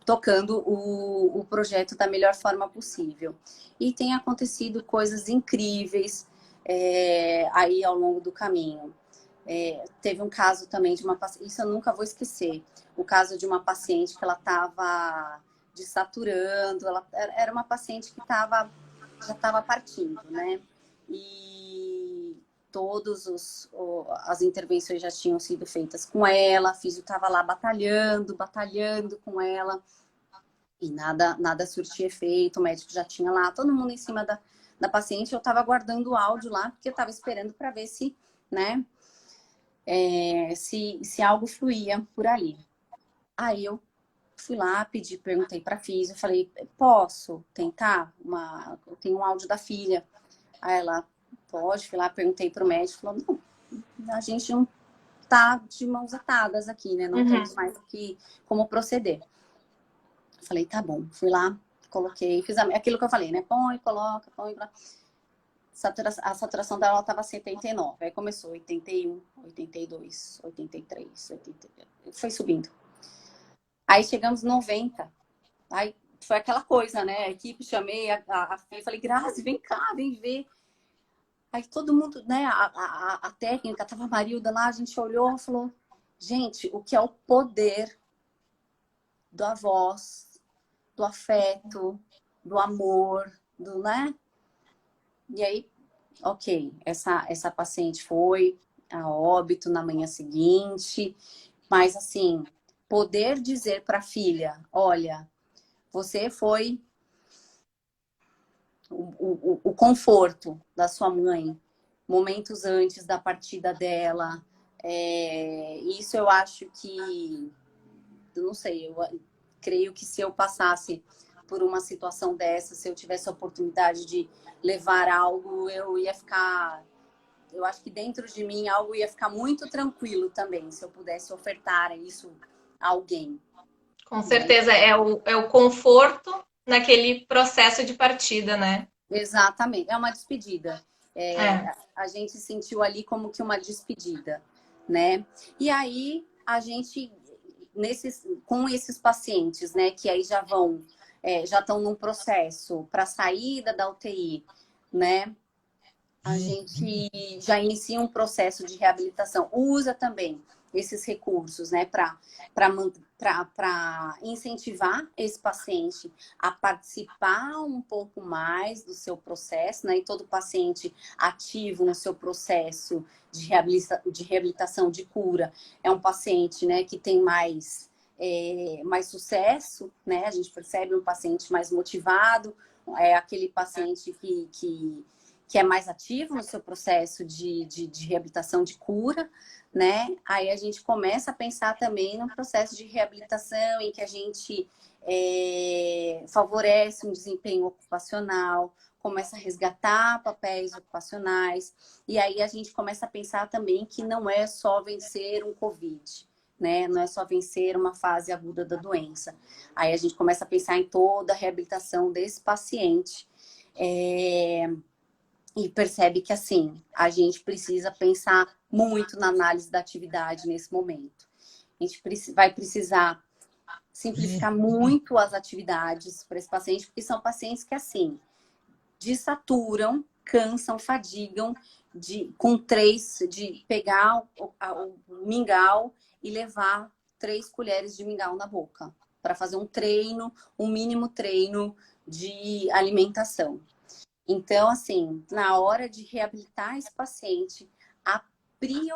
tocando o projeto da melhor forma possível. E tem acontecido coisas incríveis aí ao longo do caminho. Teve um caso também de uma paciente, isso eu nunca vou esquecer, o caso de uma paciente que ela estava desaturando, ela era uma paciente que já estava partindo, né? E as intervenções já tinham sido feitas com ela, a fisio estava lá batalhando com ela, e nada surtia efeito, o médico já tinha lá, todo mundo em cima da paciente, eu estava aguardando o áudio lá, porque eu estava esperando para ver se, né, se algo fluía por ali. Aí eu fui lá, perguntei para a fisio, falei, posso tentar? Eu tenho um áudio da filha. Aí ela, pode, fui lá, perguntei para o médico, falou, não, a gente não tá de mãos atadas aqui, né? Não temos mais como proceder. Falei, tá bom. Fui lá, coloquei, fiz aquilo que eu falei, né? Põe, coloca, põe. A saturação dela estava 79. Aí começou 81, 82, 83, 83. Foi subindo. Aí chegamos 90. Aí foi aquela coisa, né? A equipe, chamei a filha, falei, Grazi, vem cá, vem ver. Aí todo mundo, né? A técnica, tava a Marilda lá, a gente olhou e falou, gente, o que é o poder da voz, do afeto, do amor, né? E aí, ok, essa paciente foi a óbito na manhã seguinte, mas assim, poder dizer para a filha, olha, você foi o conforto da sua mãe, momentos antes da partida dela, isso eu acho que, eu não sei, eu creio que se eu passasse por uma situação dessa, se eu tivesse a oportunidade de levar algo, eu ia ficar, eu acho que dentro de mim algo ia ficar muito tranquilo também, se eu pudesse ofertar isso a alguém. Com certeza, é o conforto naquele processo de partida, né? Exatamente, é uma despedida. A gente sentiu ali como que uma despedida, né? E aí, a gente, com esses pacientes, né, que aí já estão num processo para saída da UTI, né? A gente já inicia um processo de reabilitação. Usa também esses recursos, né, para incentivar esse paciente a participar um pouco mais do seu processo, né, e todo paciente ativo no seu processo de reabilitação, de cura, é um paciente, né, que tem mais sucesso, né, a gente percebe um paciente mais motivado, é aquele paciente que é mais ativo no seu processo de reabilitação, de cura, né? Aí a gente começa a pensar também no processo de reabilitação em que a gente favorece um desempenho ocupacional, começa a resgatar papéis ocupacionais, e aí a gente começa a pensar também que não é só vencer um Covid, né? Não é só vencer uma fase aguda da doença. Aí a gente começa a pensar em toda a reabilitação desse paciente, e percebe que, assim, a gente precisa pensar muito na análise da atividade nesse momento. A gente vai precisar simplificar muito as atividades para esse paciente, porque são pacientes que, assim, desaturam, cansam, fadigam de pegar o mingau e levar 3 colheres de mingau na boca para fazer um mínimo treino de alimentação. Então, assim, na hora de reabilitar esse paciente, a primeira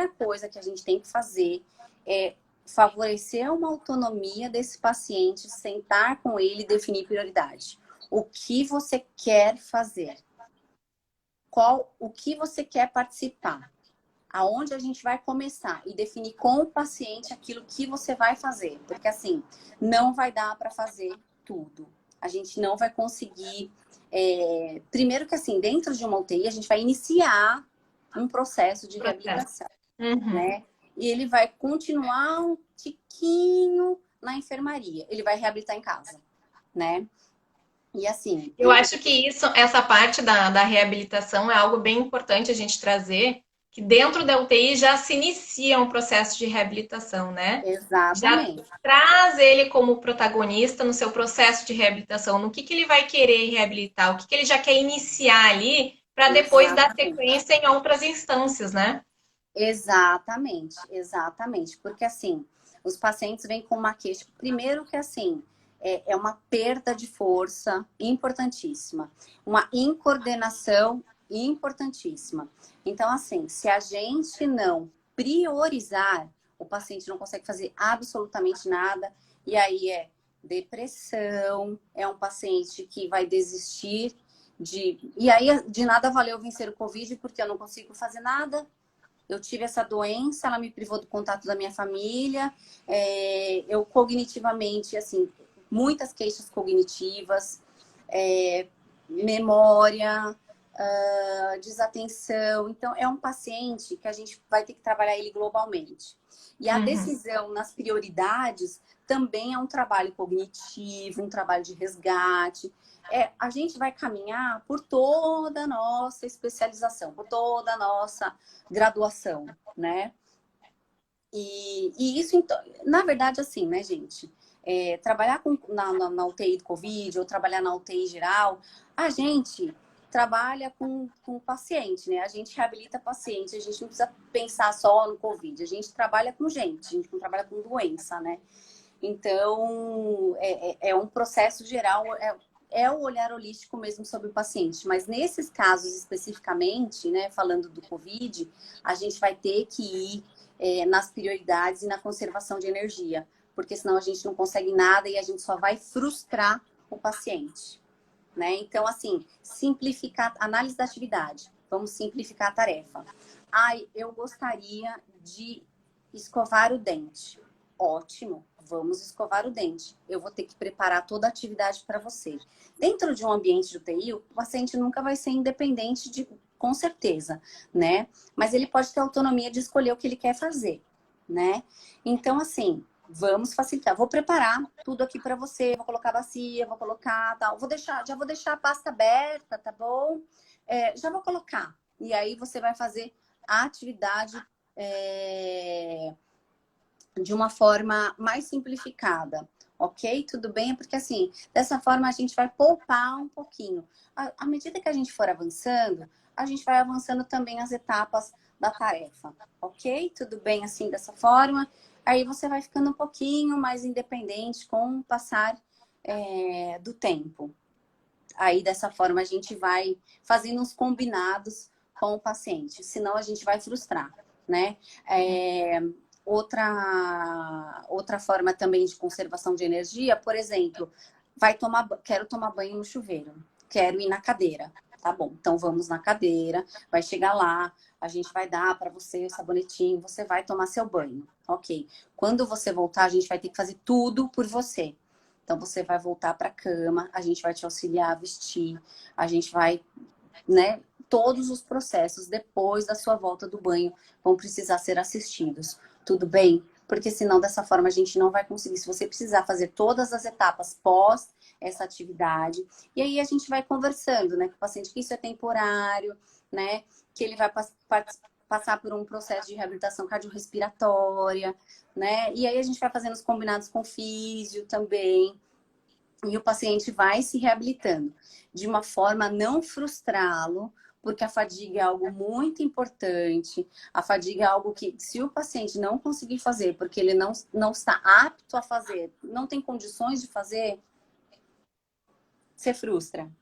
coisa que a gente tem que fazer é favorecer uma autonomia desse paciente, sentar com ele e definir prioridade. O que você quer fazer? O que você quer participar? Aonde a gente vai começar e definir com o paciente aquilo que você vai fazer. Porque, assim, não vai dar para fazer tudo. A gente não vai conseguir... primeiro que, assim, dentro de uma UTI, a gente vai iniciar um processo de reabilitação, né? E ele vai continuar um tiquinho na enfermaria. Ele vai reabilitar em casa, né? E assim... Eu acho que essa parte da reabilitação é algo bem importante a gente trazer, que dentro da UTI já se inicia um processo de reabilitação, né? Exatamente. Já traz ele como protagonista no seu processo de reabilitação, no que ele vai querer reabilitar, o que ele já quer iniciar ali, para depois dar sequência em outras instâncias, né? Exatamente, exatamente. Porque, assim, os pacientes vêm com uma queixa. Primeiro que, assim, é uma perda de força importantíssima, uma incoordenação importantíssima. Então, assim, se a gente não priorizar, o paciente não consegue fazer absolutamente nada, e aí é depressão, é um paciente que vai desistir e aí de nada valeu vencer o Covid porque eu não consigo fazer nada. Eu tive essa doença, ela me privou do contato da minha família. Eu cognitivamente, assim, muitas queixas cognitivas, memória, desatenção. Então, é um paciente que a gente vai ter que trabalhar ele globalmente. E a decisão nas prioridades também é um trabalho cognitivo, um trabalho de resgate. A gente vai caminhar por toda a nossa especialização, por toda a nossa graduação, né? E isso, então, na verdade, assim, né, gente? Trabalhar na UTI do Covid ou trabalhar na UTI geral, a gente trabalha com o paciente, né? A gente reabilita paciente, a gente não precisa pensar só no Covid, a gente trabalha com gente, a gente não trabalha com doença, né? Então, é um processo geral, é o olhar holístico mesmo sobre o paciente. Mas nesses casos especificamente, né, falando do Covid, a gente vai ter que ir nas prioridades e na conservação de energia, porque senão a gente não consegue nada e a gente só vai frustrar o paciente, né? Então, assim, simplificar, análise da atividade. Vamos simplificar a tarefa. Eu gostaria de escovar o dente. Ótimo, vamos escovar o dente. Eu vou ter que preparar toda a atividade para você. Dentro de um ambiente de UTI, o paciente nunca vai ser independente com certeza, né? Mas ele pode ter autonomia de escolher o que ele quer fazer, né? Então, assim, vamos facilitar. Vou preparar tudo aqui para você. Vou colocar bacia, vou colocar tal. Já vou deixar a pasta aberta, tá bom? Já vou colocar. E aí você vai fazer a atividade de uma forma mais simplificada, ok? Tudo bem? Porque assim, dessa forma a gente vai poupar um pouquinho. À medida que a gente for avançando, a gente vai avançando também as etapas da tarefa, ok? Tudo bem assim, dessa forma? Aí você vai ficando um pouquinho mais independente com o passar do tempo. Aí dessa forma a gente vai fazendo uns combinados com o paciente, senão a gente vai frustrar, né? Outra forma também de conservação de energia, por exemplo, quero tomar banho no chuveiro, quero ir na cadeira. Tá bom, então vamos na cadeira, vai chegar lá, a gente vai dar para você o sabonetinho, você vai tomar seu banho. Ok. Quando você voltar, a gente vai ter que fazer tudo por você. Então você vai voltar para a cama, a gente vai te auxiliar a vestir, a gente vai, né? Todos os processos depois da sua volta do banho vão precisar ser assistidos. Tudo bem? Porque senão dessa forma a gente não vai conseguir. Se você precisar fazer todas as etapas pós essa atividade, e aí a gente vai conversando, né, com o paciente que isso é temporário, né, que ele vai passar por um processo de reabilitação cardiorrespiratória, né, e aí a gente vai fazendo os combinados com o físio também, e o paciente vai se reabilitando de uma forma a não frustrá-lo, porque a fadiga é algo muito importante. A fadiga é algo que, se o paciente não conseguir fazer, porque ele não está apto a fazer, não tem condições de fazer, você frustra.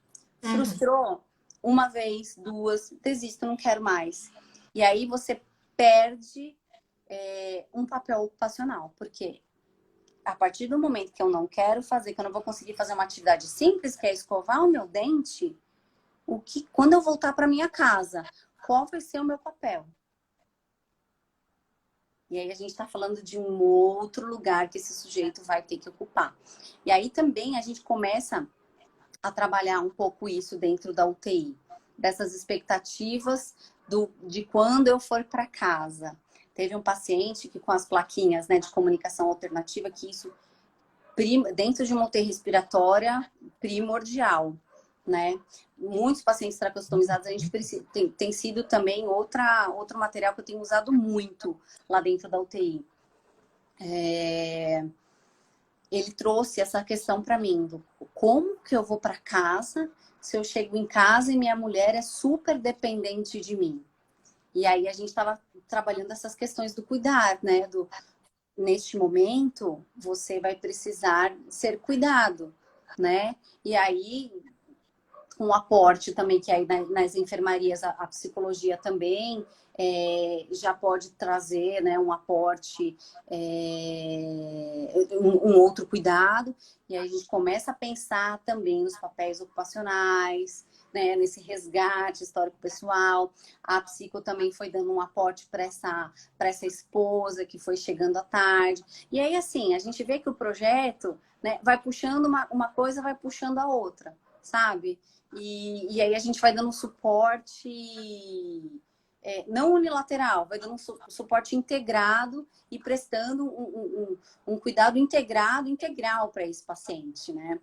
Frustrou uma vez, duas, desisto, não quero mais. E aí você perde um papel ocupacional, porque a partir do momento que eu não quero fazer, que eu não vou conseguir fazer uma atividade simples, que é escovar o meu dente, quando eu voltar para minha casa, qual vai ser o meu papel? E aí a gente está falando de um outro lugar que esse sujeito vai ter que ocupar. E aí também a gente começa a trabalhar um pouco isso dentro da UTI, dessas expectativas de quando eu for para casa. Teve um paciente que com as plaquinhas, né, de comunicação alternativa, que isso dentro de uma UTI respiratória primordial, né? Muitos pacientes traqueostomizados, a gente tem sido também outro material que eu tenho usado muito lá dentro da UTI. Ele trouxe essa questão para mim, como que eu vou para casa se eu chego em casa e minha mulher é super dependente de mim? E aí a gente estava trabalhando essas questões do cuidar, né? neste momento, você vai precisar ser cuidado, né? E aí, com o aporte também, que aí nas enfermarias a psicologia também já pode trazer, né, um aporte, um outro cuidado, e aí a gente começa a pensar também nos papéis ocupacionais, né, nesse resgate histórico pessoal. A psico também foi dando um aporte para essa esposa que foi chegando à tarde. E aí, assim, a gente vê que o projeto, né, vai puxando uma coisa, vai puxando a outra, sabe? E aí a gente vai dando um suporte não unilateral, vai dando um suporte integrado e prestando um cuidado integral para esse paciente, né?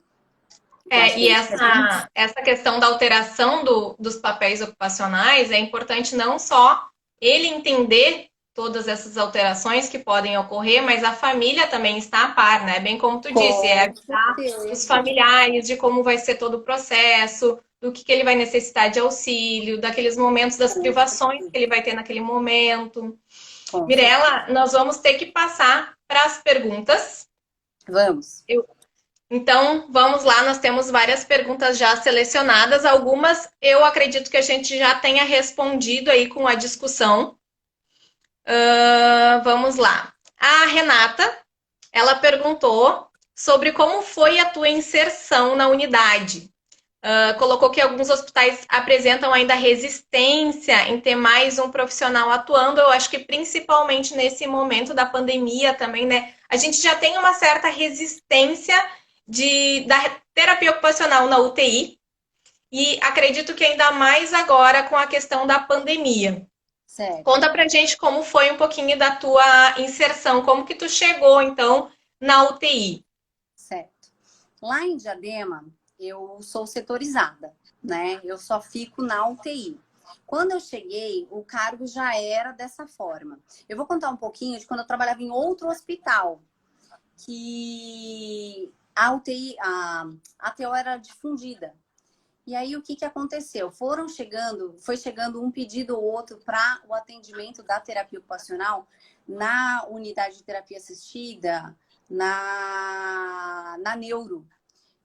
Eu acho que E é isso que a gente... essa questão da alteração dos papéis ocupacionais é importante não só ele entender todas essas alterações que podem ocorrer, mas a família também está a par, né? Bem como tu disse, é Com avisar os certeza. familiares de como vai ser todo o processo, do que ele vai necessitar de auxílio, daqueles momentos das Com privações certeza. que ele vai ter naquele momento. Com certeza. Mirela, nós vamos ter que passar para as perguntas. Vamos. Então, vamos lá, nós temos várias perguntas já selecionadas. Algumas eu acredito que a gente já tenha respondido aí com a discussão. Vamos lá. A Renata, ela perguntou sobre como foi a tua inserção na unidade. Colocou que alguns hospitais apresentam ainda resistência em ter mais um profissional atuando. Eu acho que principalmente nesse momento da pandemia também, né? A gente já tem uma certa resistência da terapia ocupacional na UTI e acredito que ainda mais agora com a questão da pandemia. Certo. Conta pra gente como foi um pouquinho da tua inserção, como que tu chegou então na UTI. Certo. Lá em Diadema, eu sou setorizada, né? Eu só fico na UTI. Quando eu cheguei, o cargo já era dessa forma. Eu vou contar um pouquinho de quando eu trabalhava em outro hospital, que a UTI, a TO era difundida. E aí, o que aconteceu? Foi chegando um pedido ou outro para o atendimento da terapia ocupacional na unidade de terapia assistida, na neuro.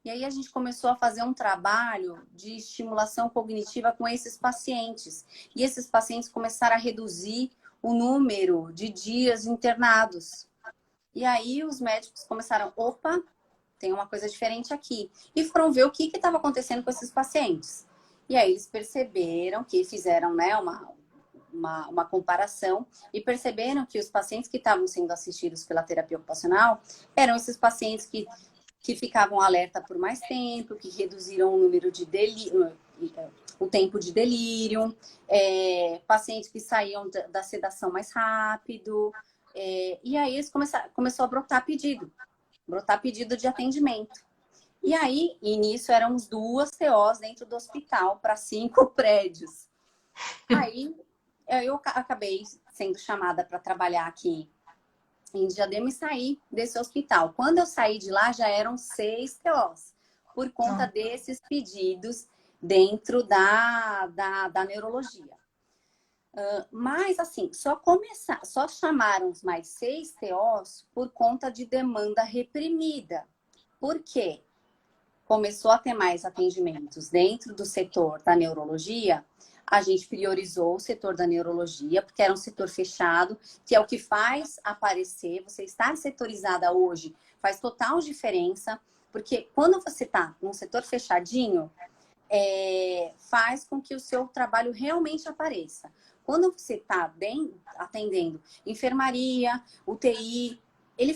E aí a gente começou a fazer um trabalho de estimulação cognitiva com esses pacientes. E esses pacientes começaram a reduzir o número de dias internados. E aí os médicos começaram, opa, tem uma coisa diferente aqui. E foram ver o que estava acontecendo com esses pacientes. E aí eles perceberam que fizeram, né, uma comparação e perceberam que os pacientes que estavam sendo assistidos pela terapia ocupacional eram esses pacientes que ficavam alerta por mais tempo, que reduziram o número de o tempo de delírio, pacientes que saíam da sedação mais rápido. E aí eles começou a brotar pedido de atendimento. E aí, nisso, éramos 2 TOs dentro do hospital para 5 prédios. Aí, eu acabei sendo chamada para trabalhar aqui em Diadema e saí desse hospital. Quando eu saí de lá, já eram 6 TOs, por conta desses pedidos dentro da neurologia. Mas, assim, só chamaram mais 6 TOs por conta de demanda reprimida. Por quê? Começou a ter mais atendimentos dentro do setor da neurologia, a gente priorizou o setor da neurologia, porque era um setor fechado, que é o que faz aparecer. Você estar setorizada hoje faz total diferença, porque quando você está num setor fechadinho, faz com que o seu trabalho realmente apareça. Quando você está atendendo enfermaria, UTI, ele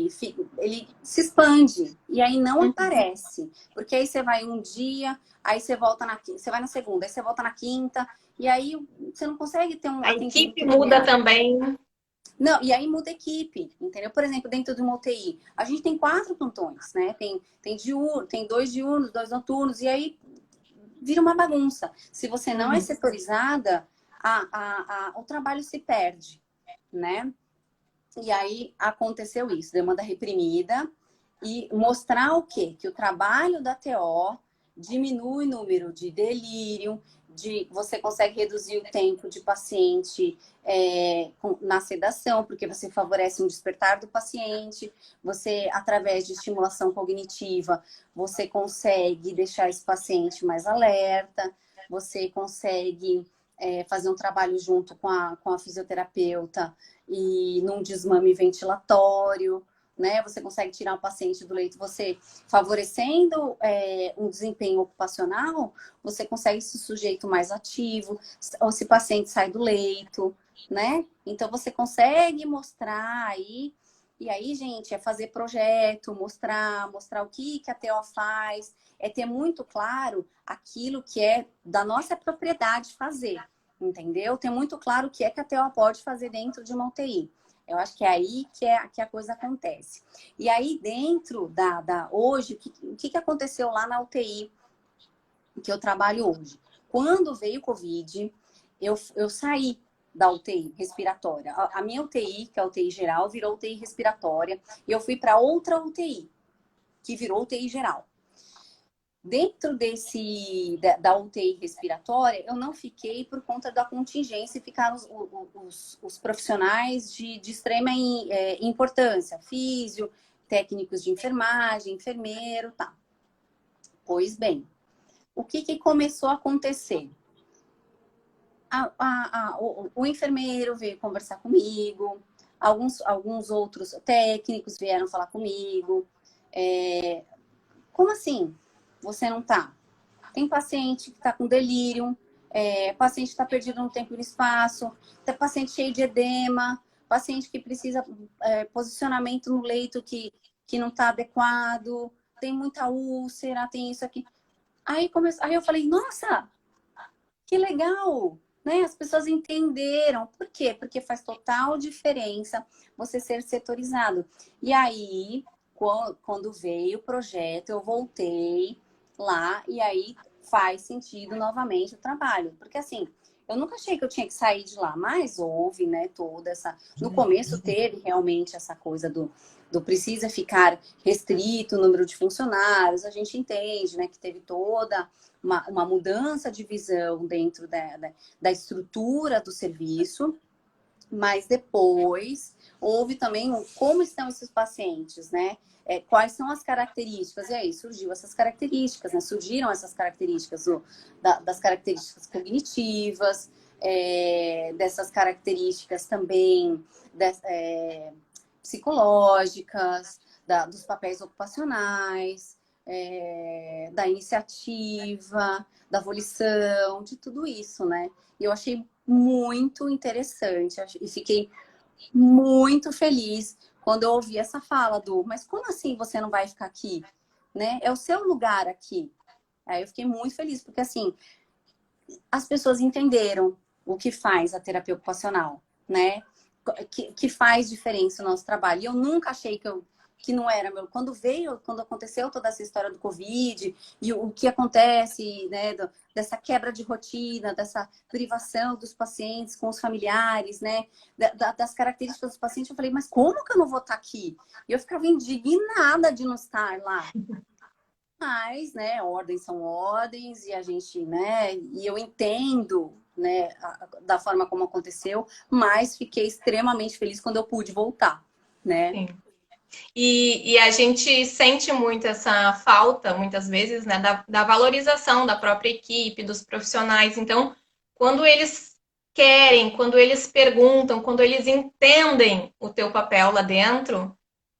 se expande e aí não aparece. Porque aí você vai um dia, aí você volta você vai na segunda, aí você volta na quinta, e aí você não consegue ter um A atendimento equipe muda diário. também. Não, e aí muda a equipe, entendeu? Por exemplo, dentro de uma UTI, a gente tem 4 plantões, né? Tem 2 diurnos, 2 noturnos, e aí vira uma bagunça. Se você não é setorizada, o trabalho se perde, né? E aí aconteceu isso, demanda reprimida, e mostrar o quê? Que o trabalho da TO diminui o número de delírio, você consegue reduzir o tempo de paciente na sedação, porque você favorece um despertar do paciente, você, através de estimulação cognitiva, você consegue deixar esse paciente mais alerta, você consegue fazer um trabalho junto com a fisioterapeuta e num desmame ventilatório, né? Você consegue tirar o paciente do leito, você favorecendo um desempenho ocupacional, você consegue esse sujeito mais ativo, ou se o paciente sai do leito, né? Então você consegue mostrar aí, e aí, gente, é fazer projeto, mostrar o que a TO faz, é ter muito claro aquilo que é da nossa propriedade fazer, entendeu? Ter muito claro o que é que a TO pode fazer dentro de uma UTI. Eu acho que é aí que a coisa acontece. E aí, dentro hoje, o que aconteceu lá na UTI que eu trabalho hoje? Quando veio o Covid, eu saí da UTI respiratória. A minha UTI, que é a UTI geral, virou UTI respiratória. E eu fui para outra UTI, que virou UTI geral. Dentro da UTI respiratória, eu não fiquei por conta da contingência e ficaram os profissionais de extrema importância, físio, técnicos de enfermagem, enfermeiro, tá. Pois bem, o que começou a acontecer? O enfermeiro veio conversar comigo, alguns outros técnicos vieram falar comigo. Como assim? Você não tá? Tem paciente que está com delírio, paciente que está perdido no tempo e no espaço, tem paciente cheio de edema, paciente que precisa posicionamento no leito que não está adequado, tem muita úlcera, tem isso aqui. Aí eu falei, nossa, que legal! Né? As pessoas entenderam. Por quê? Porque faz total diferença você ser setorizado. E aí, quando veio o projeto, eu voltei lá e aí faz sentido novamente o trabalho. Porque assim, eu nunca achei que eu tinha que sair de lá, mas houve, né, toda essa... No começo teve realmente essa coisa do precisa ficar restrito o número de funcionários, a gente entende, né, que teve toda uma mudança de visão dentro da estrutura do serviço, mas depois houve também como estão esses pacientes, né? Quais são as características? E aí surgiram essas características, né? Surgiram essas características das características cognitivas, dessas características também psicológicas, dos papéis ocupacionais, da iniciativa, da volição, de tudo isso, né? E eu achei muito interessante e fiquei muito feliz quando eu ouvi essa fala mas como assim você não vai ficar aqui? Né? É o seu lugar aqui. Aí eu fiquei muito feliz, porque assim, as pessoas entenderam o que faz a terapia ocupacional, né? Que faz diferença no nosso trabalho. E eu nunca achei que não era meu. Quando aconteceu toda essa história do Covid e o que acontece, né, dessa quebra de rotina, dessa privação dos pacientes com os familiares, né, das características dos pacientes, eu falei, mas como que eu não vou estar aqui? E eu ficava indignada de não estar lá. Mas, né, ordens são ordens e a gente, né, e eu entendo, né, da forma como aconteceu, mas fiquei extremamente feliz quando eu pude voltar, né? Sim. E a gente sente muito essa falta, muitas vezes, né, da valorização da própria equipe, dos profissionais. Então, quando eles querem, quando eles perguntam, quando eles entendem o teu papel lá dentro,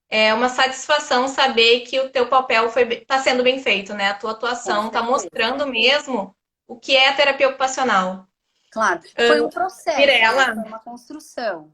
é uma satisfação saber que o teu papel está sendo bem feito, né? A tua Com atuação está certeza. mostrando mesmo o que é a terapia ocupacional. Claro, foi um processo, né? Mirella, Foi uma construção.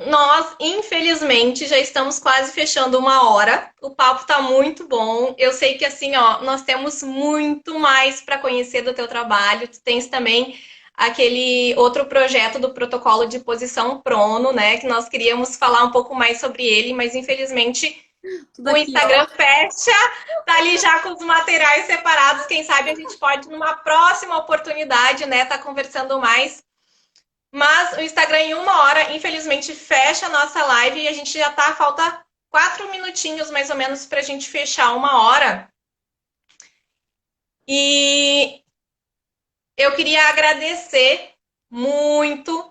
nós, infelizmente, já estamos quase fechando 1 hora. O papo tá muito bom. Eu sei que assim, ó, nós temos muito mais para conhecer do teu trabalho. Tu tens também aquele outro projeto do protocolo de posição prono, né, que nós queríamos falar um pouco mais sobre ele, mas infelizmente Tudo o aqui, ó. Instagram fecha, tá ali já com os materiais separados. Quem sabe a gente pode, numa próxima oportunidade, né, tá conversando mais. Mas o Instagram, em 1 hora, infelizmente, fecha a nossa live e a gente já tá. Falta 4 minutinhos mais ou menos para a gente fechar 1 hora. E eu queria agradecer muito.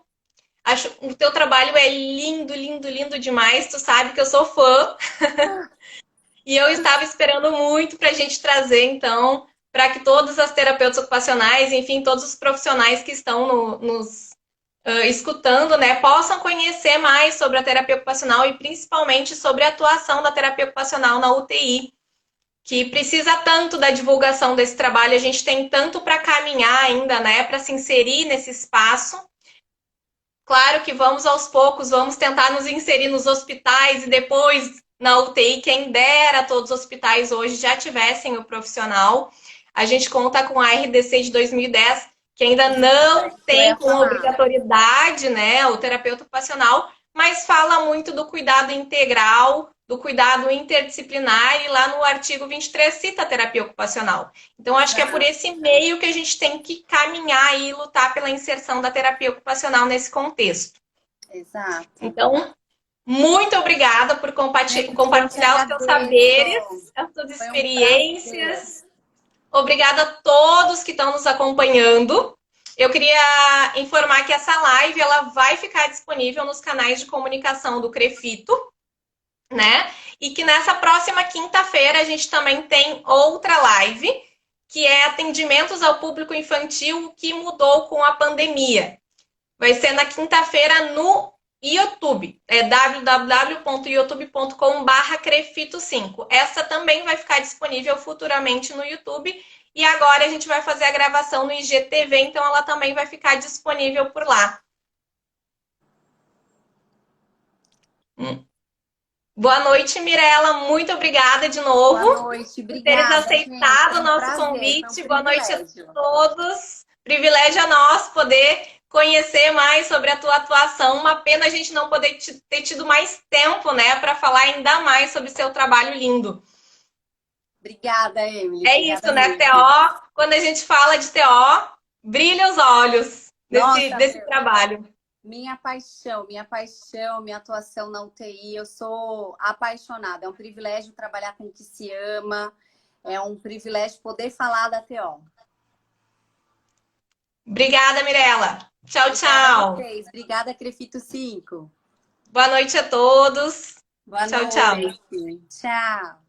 Acho o teu trabalho é lindo, lindo, lindo demais. Tu sabe que eu sou fã. E eu estava esperando muito para a gente trazer, então, para que todas as terapeutas ocupacionais, enfim, todos os profissionais que estão nos escutando, né, possam conhecer mais sobre a terapia ocupacional e principalmente sobre a atuação da terapia ocupacional na UTI, que precisa tanto da divulgação desse trabalho, a gente tem tanto para caminhar ainda, né, para se inserir nesse espaço. Claro que vamos aos poucos, vamos tentar nos inserir nos hospitais e depois na UTI, quem dera todos os hospitais hoje já tivessem o profissional. A gente conta com a RDC de 2010, que ainda não tem com obrigatoriedade, né, o terapeuta ocupacional, mas fala muito do cuidado integral, do cuidado interdisciplinar, e lá no artigo 23 cita a terapia ocupacional. Então, acho que é por esse meio que a gente tem que caminhar e lutar pela inserção da terapia ocupacional nesse contexto. Exato. Então, muito obrigada por compartilhar os seus saberes, as suas experiências. Obrigada a todos que estão nos acompanhando. Eu queria informar que essa live ela vai ficar disponível nos canais de comunicação do Crefito, né? E que nessa próxima quinta-feira a gente também tem outra live, que é atendimentos ao público infantil, o que mudou com a pandemia. Vai ser na quinta-feira no YouTube, é www.youtube.com/crefito5. Essa também vai ficar disponível futuramente no YouTube. E agora a gente vai fazer a gravação no IGTV, então ela também vai ficar disponível por lá. Boa noite, Mirela. Muito obrigada de novo. Boa noite, obrigada, por teres aceitado o nosso convite. Boa noite a todos. Privilégio a nós poder conhecer mais sobre a tua atuação. Uma pena a gente não poder ter tido mais tempo, né, para falar ainda mais sobre seu trabalho lindo. Obrigada, Emily. É isso, né, TO? Quando a gente fala de TO, brilha os olhos desse trabalho. Minha paixão, minha atuação na UTI, eu sou apaixonada. É um privilégio trabalhar com o que se ama, é um privilégio poder falar da TO. Obrigada, Mirela. Tchau, tchau. Obrigada, Crefito 5. Boa noite a todos. Boa tchau, noite. tchau. Tchau.